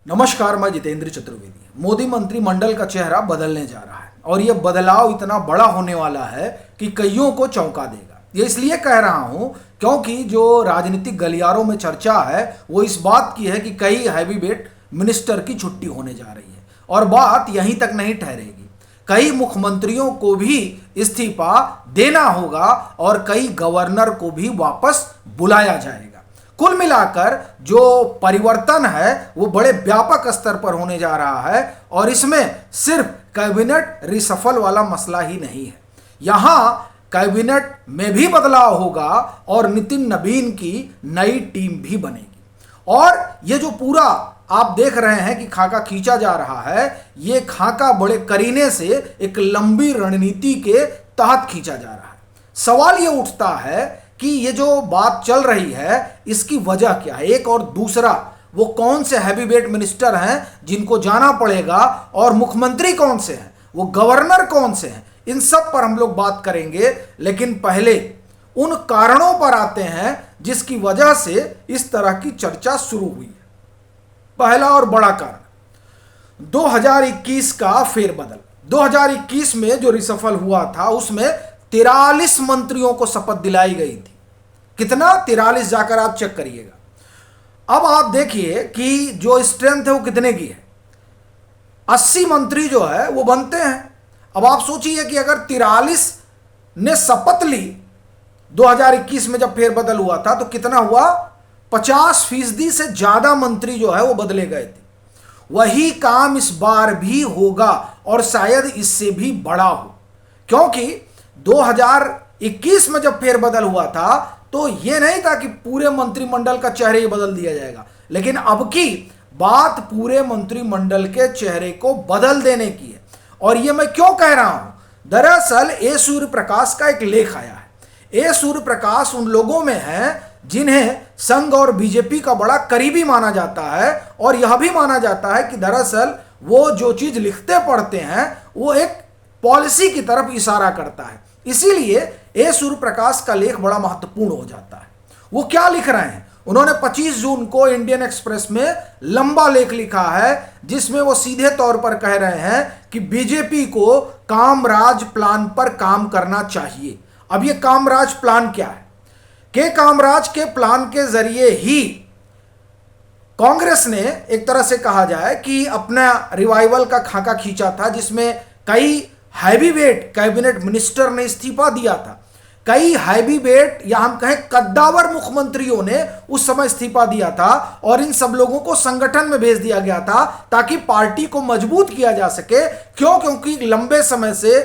नमस्कार, मैं जितेंद्र चतुर्वेदी। मोदी मंत्रिमंडल का चेहरा बदलने जा रहा है और यह बदलाव इतना बड़ा होने वाला है कि कईयों को चौंका देगा। ये इसलिए कह रहा हूं क्योंकि जो राजनीतिक गलियारों में चर्चा है वो इस बात की है कि कई हैवीवेट मिनिस्टर की छुट्टी होने जा रही है और बात यहीं तक नहीं ठहरेगी। कई मुख्यमंत्रियों को भी इस्तीफा देना होगा और कई गवर्नर को भी वापस बुलाया जाएगा। कुल मिलाकर जो परिवर्तन है वो बड़े व्यापक स्तर पर होने जा रहा है और इसमें सिर्फ कैबिनेट रिसफल वाला मसला ही नहीं है। यहां कैबिनेट में भी बदलाव होगा और नितिन नवीन की नई टीम भी बनेगी। और ये जो पूरा आप देख रहे हैं कि खाका खींचा जा रहा है, ये खाका बड़े करीने से एक लंबी रणनीति के तहत खींचा जा रहा है। सवाल ये उठता है कि ये जो बात चल रही है इसकी वजह क्या है। एक और दूसरा, वो कौन से हैवीवेट मिनिस्टर हैं जिनको जाना पड़ेगा और मुख्यमंत्री कौन से हैं, वो गवर्नर कौन से हैं, इन सब पर हम लोग बात करेंगे। लेकिन पहले उन कारणों पर आते हैं जिसकी वजह से इस तरह की चर्चा शुरू हुई है। पहला और बड़ा कारण 2021 का फेरबदल। 2021 में जो रिसफल हुआ था उसमें 43 मंत्रियों को शपथ दिलाई गई थी। कितना? 43। जाकर आप चेक करिएगा। अब आप देखिए कि जो स्ट्रेंथ है वो कितने की है। 80 मंत्री जो है वो बनते हैं। अब आप सोचिए कि अगर 43 ने शपथ ली 2021 में जब फेरबदल हुआ था तो कितना हुआ? 50% से ज्यादा मंत्री जो है वो बदले गए थे। वही काम इस बार भी होगा और शायद इससे भी बड़ा हो, क्योंकि 2021 में जब फेरबदल हुआ था तो यह नहीं था कि पूरे मंत्रिमंडल का चेहरे ही बदल दिया जाएगा, लेकिन अब की बात पूरे मंत्रिमंडल के चेहरे को बदल देने की है। और यह मैं क्यों कह रहा हूं? दरअसल ए सूर्य प्रकाश का एक लेख आया है। ए सूर्य प्रकाश उन लोगों में है जिन्हें संघ और बीजेपी का बड़ा करीबी माना जाता है और यह भी माना जाता है कि दरअसल वो जो चीज लिखते पढ़ते हैं वो एक पॉलिसी की तरफ इशारा करता है। इसीलिए ए सूर्य प्रकाश का लेख बड़ा महत्वपूर्ण हो जाता है। वो क्या लिख रहे हैं? उन्होंने 25 जून को इंडियन एक्सप्रेस में लंबा लेख लिखा है जिसमें वो सीधे तौर पर कह रहे हैं कि बीजेपी को कामराज प्लान पर काम करना चाहिए। अब ये कामराज प्लान क्या है? के कामराज के प्लान के जरिए ही कांग्रेस ने एक तरह से कहा जाए कि अपना रिवाइवल का खाका खींचा था, जिसमें कई हैवीवेट कैबिनेट मिनिस्टर ने इस्तीफा दिया था। कई हैवीवेट या हम कहें कद्दावर मुख्यमंत्रियों ने उस समय इस्तीफा दिया था और इन सब लोगों को संगठन में भेज दिया गया था ताकि पार्टी को मजबूत किया जा सके। क्यों? क्योंकि लंबे समय से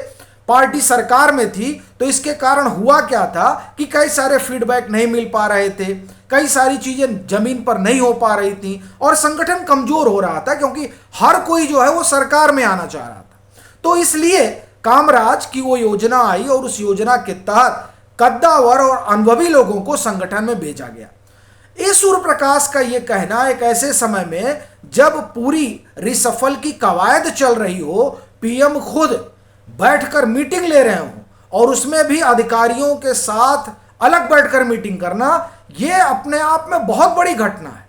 पार्टी सरकार में थी। तो इसके कारण हुआ क्या था कि कई सारे फीडबैक नहीं मिल पा रहे थे, कई सारी चीजें जमीन पर नहीं हो पा रही थी और संगठन कमजोर हो रहा था, क्योंकि हर कोई जो है वो सरकार में आना चाह रहा था। तो इसलिए कामराज की वो योजना आई और उस योजना के तहत कद्दावर और अनुभवी लोगों को संगठन में भेजा गया। ए सूर्य प्रकाश का यह कहना एक ऐसे समय में जब पूरी रिसफल की कवायद चल रही हो, पीएम खुद बैठकर मीटिंग ले रहे हो और उसमें भी अधिकारियों के साथ अलग बैठकर मीटिंग करना, यह अपने आप में बहुत बड़ी घटना है।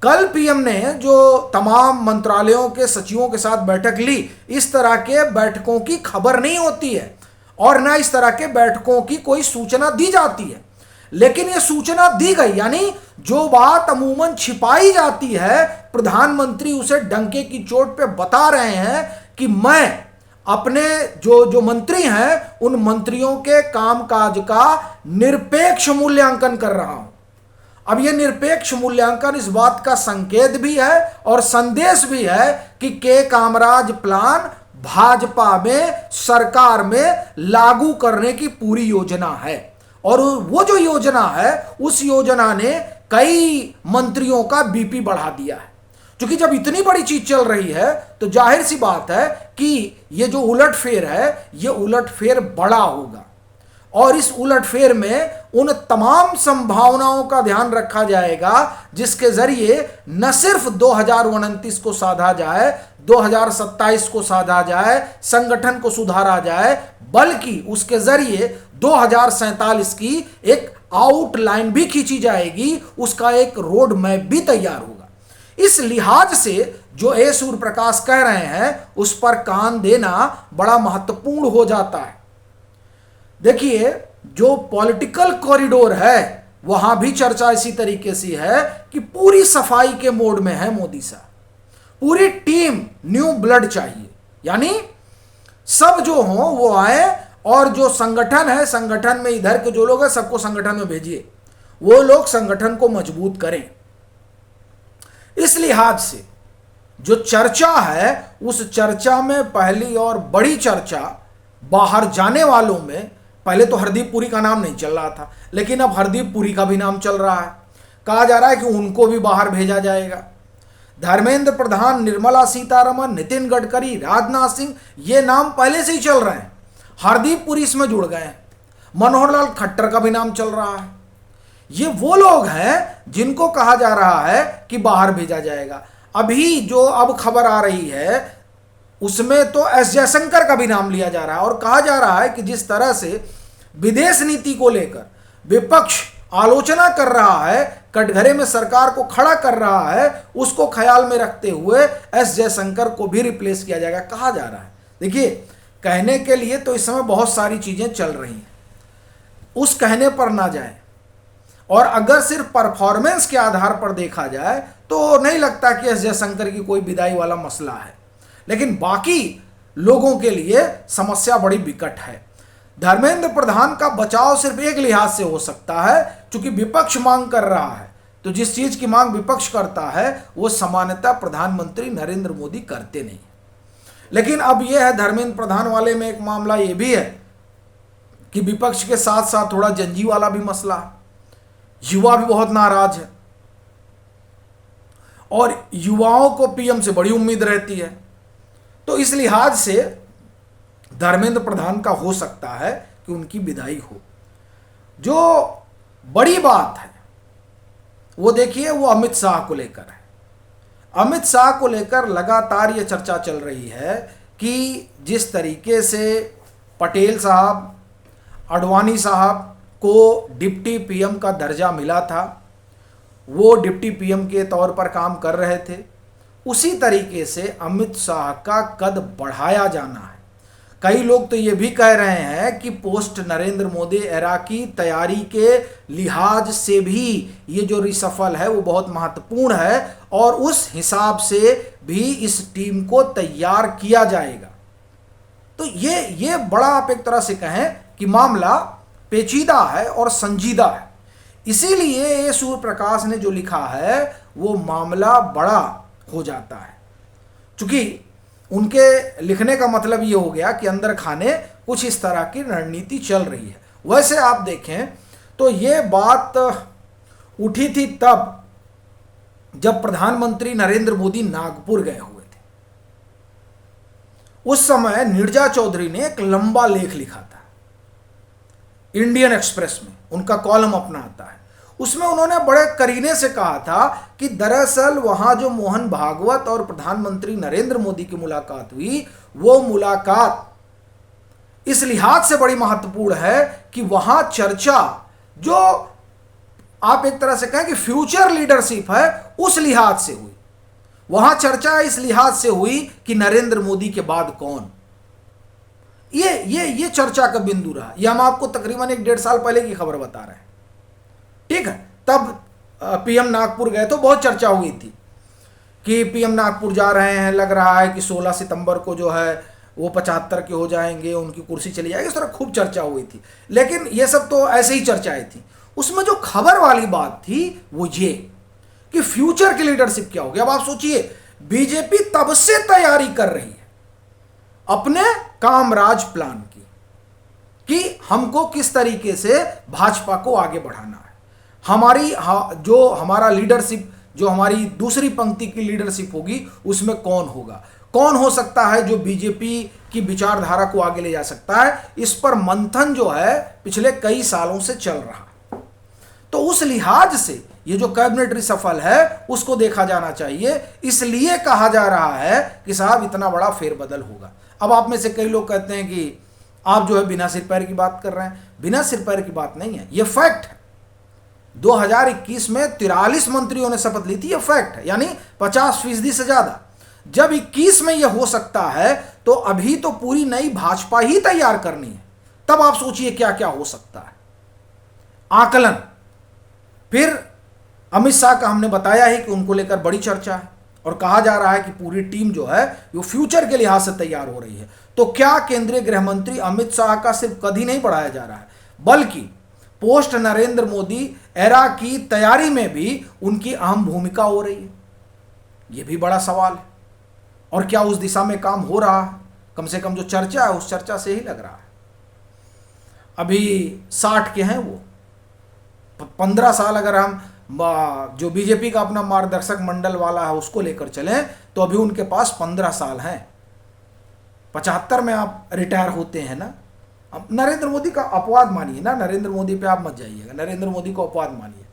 कल पीएम ने जो तमाम मंत्रालयों के सचिवों के साथ बैठक ली, इस तरह के बैठकों की खबर नहीं होती है और न इस तरह के बैठकों की कोई सूचना दी जाती है। लेकिन यह सूचना दी गई, यानी जो बात अमूमन छिपाई जाती है, प्रधानमंत्री उसे डंके की चोट पे बता रहे हैं कि मैं अपने जो मंत्री हैं उन मंत्रियों के कामकाज का निरपेक्ष मूल्यांकन कर रहा हूं। अब यह निरपेक्ष मूल्यांकन इस बात का संकेत भी है और संदेश भी है कि के कामराज प्लान भाजपा में, सरकार में लागू करने की पूरी योजना है। और वो जो योजना है उस योजना ने कई मंत्रियों का बीपी बढ़ा दिया है। क्योंकि जब इतनी बड़ी चीज चल रही है तो जाहिर सी बात है कि ये जो उलटफेर है ये उलटफेर बड़ा होगा और इस उलटफेर में उन तमाम संभावनाओं का ध्यान रखा जाएगा जिसके जरिए न सिर्फ 2029 को साधा जाए, 2027 को साधा जाए, संगठन को सुधारा जाए, बल्कि उसके जरिए 2047 की एक आउटलाइन भी खींची जाएगी, उसका एक रोड मैप भी तैयार होगा। इस लिहाज से जो ए सूर्य प्रकाश कह रहे हैं उस पर कान देना बड़ा महत्वपूर्ण हो जाता है। देखिए, जो पॉलिटिकल कॉरिडोर है वहां भी चर्चा इसी तरीके से है कि पूरी सफाई के मोड में है मोदी साहब। पूरी टीम न्यू ब्लड चाहिए, यानी सब जो हो वो आए, और जो संगठन है, संगठन में इधर के जो लोग हैं सबको संगठन में भेजिए, वो लोग संगठन को मजबूत करें। इस लिहाज से जो चर्चा है उस चर्चा में पहली और बड़ी चर्चा बाहर जाने वालों में, पहले तो हरदीप पुरी का नाम नहीं चल रहा था, लेकिन अब हरदीप पुरी का भी नाम चल रहा है। कहा जा रहा है कि उनको भी बाहर भेजा जाएगा। धर्मेंद्र प्रधान, निर्मला सीतारमण, नितिन गडकरी, राजनाथ सिंह, ये नाम पहले से ही चल रहे हैं। हरदीप पुरी इसमें जुड़ गए हैं। मनोहर लाल खट्टर का भी नाम चल रहा है। ये वो लोग हैं जिनको कहा जा रहा है कि बाहर भेजा जाएगा। अभी जो अब खबर आ रही है उसमें तो एस जयशंकर का भी नाम लिया जा रहा है, और कहा जा रहा है कि जिस तरह से विदेश नीति को लेकर विपक्ष आलोचना कर रहा है, कटघरे में सरकार को खड़ा कर रहा है, उसको ख्याल में रखते हुए एस जयशंकर को भी रिप्लेस किया जाएगा, कहा जा रहा है। देखिए, कहने के लिए तो इस समय बहुत सारी चीजें चल रही हैं, उस कहने पर ना जाए, और अगर सिर्फ परफॉर्मेंस के आधार पर देखा जाए तो नहीं लगता कि एस जयशंकर की कोई विदाई वाला मसला है, लेकिन बाकी लोगों के लिए समस्या बड़ी विकट है। धर्मेंद्र प्रधान का बचाव सिर्फ एक लिहाज से हो सकता है, क्योंकि विपक्ष मांग कर रहा है, तो जिस चीज की मांग विपक्ष करता है वो सामान्यतः प्रधानमंत्री नरेंद्र मोदी करते नहीं। लेकिन अब यह है, धर्मेंद्र प्रधान वाले में एक मामला यह भी है कि विपक्ष के साथ साथ थोड़ा जंजी वाला भी मसला है। युवा भी बहुत नाराज है, और युवाओं को पीएम से बड़ी उम्मीद रहती है, तो इस लिहाज से धर्मेंद्र प्रधान का हो सकता है कि उनकी विदाई हो। जो बड़ी बात है वो देखिए, वो अमित शाह को लेकर है। अमित शाह को लेकर लगातार ये चर्चा चल रही है कि जिस तरीके से पटेल साहब, आडवाणी साहब को डिप्टी पीएम का दर्जा मिला था, वो डिप्टी पीएम के तौर पर काम कर रहे थे, उसी तरीके से अमित शाह का कद बढ़ाया जाना है। कई लोग तो ये भी कह रहे हैं कि पोस्ट नरेंद्र मोदी एरा की तैयारी के लिहाज से भी ये जो रिसफल है वो बहुत महत्वपूर्ण है, और उस हिसाब से भी इस टीम को तैयार किया जाएगा। तो ये बड़ा, आप एक तरह से कहें कि मामला पेचीदा है और संजीदा है। इसीलिए ये सूर्य प्रकाश ने जो लिखा है वो मामला बड़ा हो जाता है, क्योंकि उनके लिखने का मतलब ये हो गया कि अंदर खाने कुछ इस तरह की रणनीति चल रही है। वैसे आप देखें तो ये बात उठी थी तब जब प्रधानमंत्री नरेंद्र मोदी नागपुर गए हुए थे। उस समय नीरजा चौधरी ने एक लंबा लेख लिखा था इंडियन एक्सप्रेस में, उनका कॉलम अपना आता है। उसमें उन्होंने बड़े करीने से कहा था कि दरअसल वहां जो मोहन भागवत और प्रधानमंत्री नरेंद्र मोदी की मुलाकात हुई, वो मुलाकात इस लिहाज से बड़ी महत्वपूर्ण है कि वहां चर्चा, जो आप एक तरह से कहें कि फ्यूचर लीडरशिप है, उस लिहाज से हुई। वहां चर्चा इस लिहाज से हुई कि नरेंद्र मोदी के बाद कौन। ये चर्चा का बिंदु रहा। ये हम आपको तकरीबन 1-1.5 साल पहले की खबर बता रहे हैं, ठीक है। तब पीएम नागपुर गए तो बहुत चर्चा हुई थी कि पीएम नागपुर जा रहे हैं, लग रहा है कि 16 सितंबर को जो है वो 75 के हो जाएंगे, उनकी कुर्सी चली जाएगी, इस तरह खूब चर्चा हुई थी। लेकिन ये सब तो ऐसे ही चर्चाएं थी। उसमें जो खबर वाली बात थी वो ये कि फ्यूचर की लीडरशिप क्या होगी। अब आप सोचिए, बीजेपी तब से तैयारी कर रही है अपने कामराज प्लान की कि हमको किस तरीके से भाजपा को आगे बढ़ाना है। जो हमारा लीडरशिप, जो हमारी दूसरी पंक्ति की लीडरशिप होगी, उसमें कौन होगा, कौन हो सकता है जो बीजेपी की विचारधारा को आगे ले जा सकता है। इस पर मंथन जो है पिछले कई सालों से चल रहा। तो उस लिहाज से ये जो कैबिनेट रिसफल है उसको देखा जाना चाहिए। इसलिए कहा जा रहा है कि साहब इतना बड़ा फेरबदल होगा। अब आप में से कई लोग कहते हैं कि आप जो है बिना सिर पैर की बात कर रहे हैं। बिना सिर पैर की बात नहीं है, ये फैक्ट है। 2021 में 43 मंत्रियों ने शपथ ली थी, ये फैक्ट है, यानी 50% से ज्यादा। जब 21 में यह हो सकता है तो अभी तो पूरी नई भाजपा ही तैयार करनी है, तब आप सोचिए क्या क्या हो सकता है। आकलन, फिर अमित शाह का हमने बताया है कि उनको लेकर बड़ी चर्चा है और कहा जा रहा है कि पूरी टीम जो है वो फ्यूचर के लिहाज से तैयार हो रही है। तो क्या केंद्रीय गृह मंत्री अमित शाह का सिर्फ कद ही नहीं बढ़ाया जा रहा है, बल्कि पोस्ट नरेंद्र मोदी एरा की तैयारी में भी उनकी अहम भूमिका हो रही है? यह भी बड़ा सवाल है। और क्या उस दिशा में काम हो रहा है? कम से कम जो चर्चा है उस चर्चा से ही लग रहा है। अभी 60 के हैं वो, 15 साल अगर हम जो बीजेपी का अपना मार्गदर्शक मंडल वाला है उसको लेकर चलें तो अभी उनके पास 15 साल हैं। 75 में आप रिटायर होते हैं ना। अब नरेंद्र मोदी का अपवाद मानिए ना, नरेंद्र मोदी पे आप मत जाइएगा, नरेंद्र मोदी को अपवाद मानिए।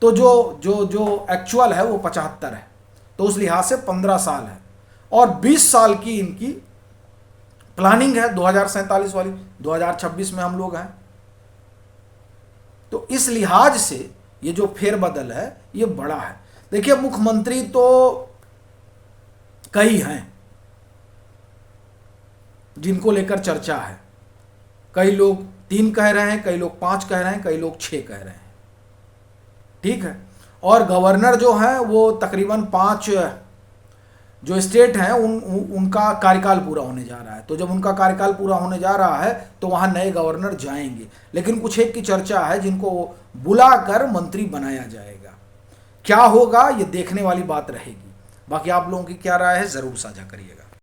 तो जो जो जो एक्चुअल है वो 75 है, तो उस लिहाज से 15 साल है और 20 साल की इनकी प्लानिंग है 2047 वाली, 2026 में हम लोग हैं। तो इस लिहाज से ये जो फेरबदल है ये बड़ा है। देखिए, मुख्यमंत्री तो कई हैं जिनको लेकर चर्चा है। कई लोग 3 कह रहे हैं, कई लोग 5 कह रहे हैं, कई लोग 6 कह रहे हैं, ठीक है। और गवर्नर जो हैं वो तकरीबन 5 जो स्टेट हैं उनका कार्यकाल पूरा होने जा रहा है। तो जब उनका कार्यकाल पूरा होने जा रहा है तो वहाँ नए गवर्नर जाएंगे, लेकिन कुछ एक की चर्चा है जिनको बुलाकर मंत्री बनाया जाएगा। क्या होगा ये देखने वाली बात रहेगी। बाकी आप लोगों की क्या राय है ज़रूर साझा करिएगा।